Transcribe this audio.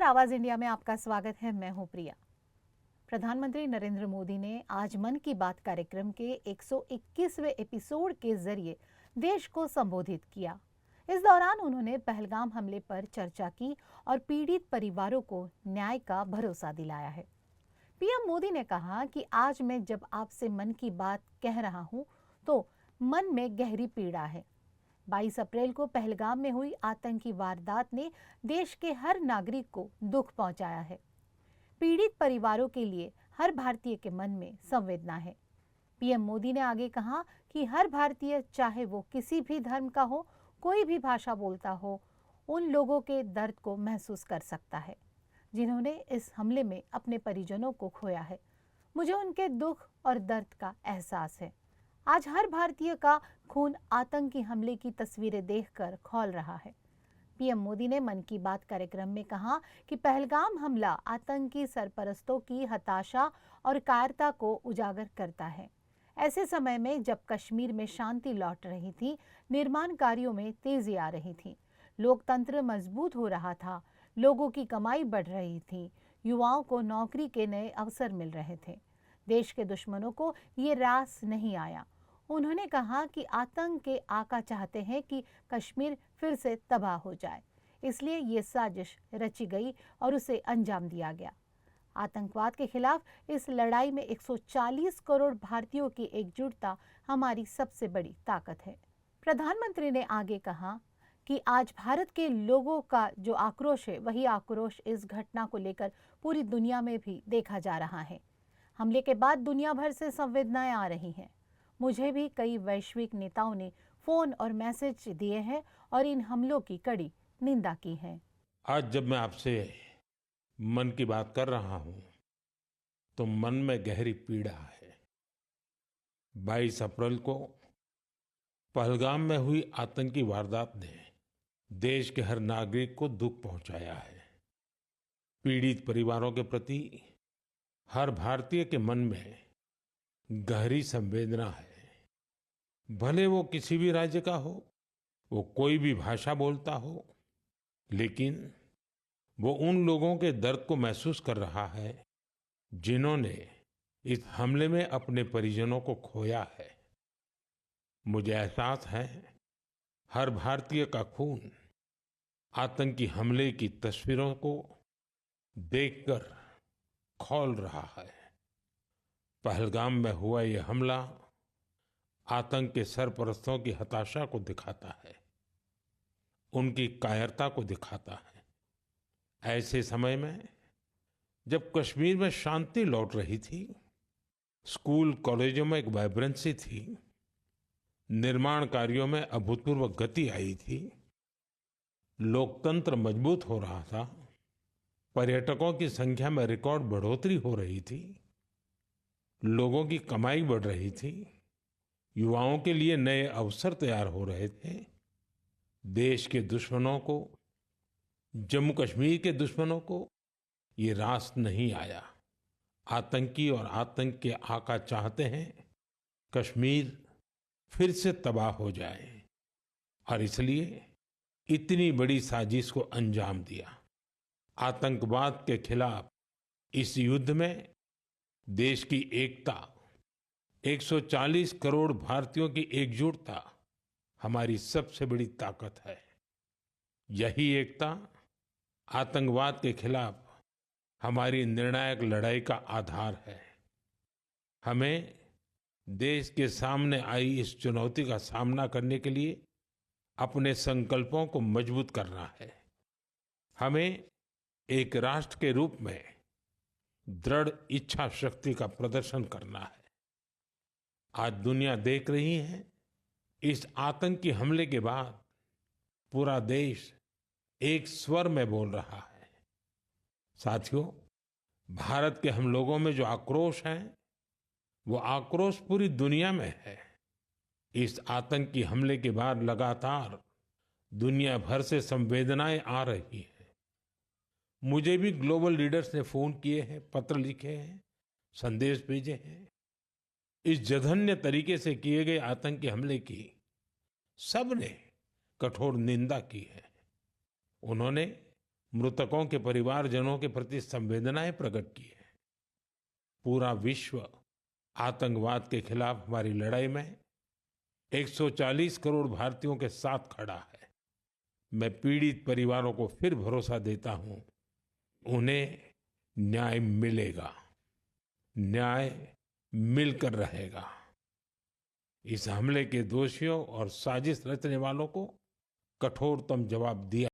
आवाज इंडिया में आपका स्वागत है। मैं हूं प्रिया। प्रधानमंत्री नरेंद्र मोदी ने आज मन की बात कार्यक्रम के 121वें एपिसोड के जरिए देश को संबोधित किया। इस दौरान उन्होंने पहलगाम हमले पर चर्चा की और पीड़ित परिवारों को न्याय का भरोसा दिलाया है। पीएम मोदी ने कहा कि आज मैं जब आपसे मन की बात कह रहा हूं तो मन में गहरी पीड़ा है। 22 अप्रैल को पहलगाम में हुई आतंकी वारदात ने देश के हर नागरिक को दुख पहुंचाया है। पीड़ित परिवारों के लिए हर भारतीय के मन में संवेदना है। पीएम मोदी ने आगे कहा कि हर भारतीय, चाहे वो किसी भी धर्म का हो, कोई भी भाषा बोलता हो, उन लोगों के दर्द को महसूस कर सकता है जिन्होंने इस हमले में अपने परिजनों को खोया है। मुझे उनके दुख और दर्द का एहसास है। आज हर भारतीय का खून आतंकी हमले की तस्वीरें देखकर खौल रहा है। पीएम मोदी ने मन की बात कार्यक्रम में कहा कि पहलगाम हमला आतंकी सरपरस्तों की हताशा और कायरता को उजागर करता है। ऐसे समय में जब कश्मीर में शांति लौट रही थी, निर्माण कार्यों में तेजी आ रही थी, लोकतंत्र मजबूत हो रहा था, लोगों की कमाई बढ़ रही थी, युवाओं को नौकरी के नए अवसर मिल रहे थे, देश के दुश्मनों को ये रास नहीं आया। उन्होंने कहा कि आतंक के आका चाहते हैं कि कश्मीर फिर से तबाह हो जाए, इसलिए ये साजिश रची गई और उसे अंजाम दिया गया। आतंकवाद के खिलाफ इस लड़ाई में 140 करोड़ भारतीयों की एकजुटता हमारी सबसे बड़ी ताकत है। प्रधानमंत्री ने आगे कहा कि आज भारत के लोगों का जो आक्रोश है, वही आक्रोश इस घटना को लेकर पूरी दुनिया में भी देखा जा रहा है। हमले के बाद दुनिया भर से संवेदनाएं आ रही हैं। मुझे भी कई वैश्विक नेताओं ने फोन और मैसेज दिए हैं और इन हमलों की कड़ी निंदा की है। आज जब मैं आपसे मन की बात कर रहा हूं तो मन में गहरी पीड़ा है। 22 अप्रैल को पहलगाम में हुई आतंकी वारदात ने देश के हर नागरिक को दुख पहुंचाया है। पीड़ित परिवारों के प्रति हर भारतीय के मन में गहरी संवेदना है। भले वो किसी भी राज्य का हो, वो कोई भी भाषा बोलता हो, लेकिन वो उन लोगों के दर्द को महसूस कर रहा है जिन्होंने इस हमले में अपने परिजनों को खोया है। मुझे एहसास है हर भारतीय का खून आतंकी हमले की तस्वीरों को देखकर खौल रहा है। पहलगाम में हुआ ये हमला आतंक के सरपरस्तों की हताशा को दिखाता है, उनकी कायरता को दिखाता है। ऐसे समय में जब कश्मीर में शांति लौट रही थी, स्कूल कॉलेजों में एक वाइब्रेंसी थी, निर्माण कार्यों में अभूतपूर्व गति आई थी, लोकतंत्र मजबूत हो रहा था, पर्यटकों की संख्या में रिकॉर्ड बढ़ोतरी हो रही थी, लोगों की कमाई बढ़ रही थी, युवाओं के लिए नए अवसर तैयार हो रहे थे, देश के दुश्मनों को, जम्मू कश्मीर के दुश्मनों को ये रास नहीं आया। आतंकी और आतंक के आका चाहते हैं कश्मीर फिर से तबाह हो जाए और इसलिए इतनी बड़ी साजिश को अंजाम दिया। आतंकवाद के खिलाफ इस युद्ध में देश की एकता, 140 करोड़ भारतीयों की एकजुटता हमारी सबसे बड़ी ताकत है। यही एकता आतंकवाद के खिलाफ हमारी निर्णायक लड़ाई का आधार है। हमें देश के सामने आई इस चुनौती का सामना करने के लिए अपने संकल्पों को मजबूत करना है। हमें एक राष्ट्र के रूप में दृढ़ इच्छा शक्ति का प्रदर्शन करना है। आज दुनिया देख रही है, इस आतंकी हमले के बाद पूरा देश एक स्वर में बोल रहा है। साथियों, भारत के हम लोगों में जो आक्रोश है, वो आक्रोश पूरी दुनिया में है। इस आतंकी हमले के बाद लगातार दुनिया भर से संवेदनाएं आ रही हैं। मुझे भी ग्लोबल लीडर्स ने फोन किए हैं, पत्र लिखे हैं, संदेश भेजे हैं। इस जघन्य तरीके से किए गए आतंकी हमले की सबने कठोर निंदा की है। उन्होंने मृतकों के परिवारजनों के प्रति संवेदनाएं प्रकट की है। पूरा विश्व आतंकवाद के खिलाफ हमारी लड़ाई में 140 करोड़ भारतीयों के साथ खड़ा है। मैं पीड़ित परिवारों को फिर भरोसा देता हूं, उन्हें न्याय मिलेगा, न्याय मिलकर रहेगा। इस हमले के दोषियों और साजिश रचने वालों को कठोरतम जवाब दिया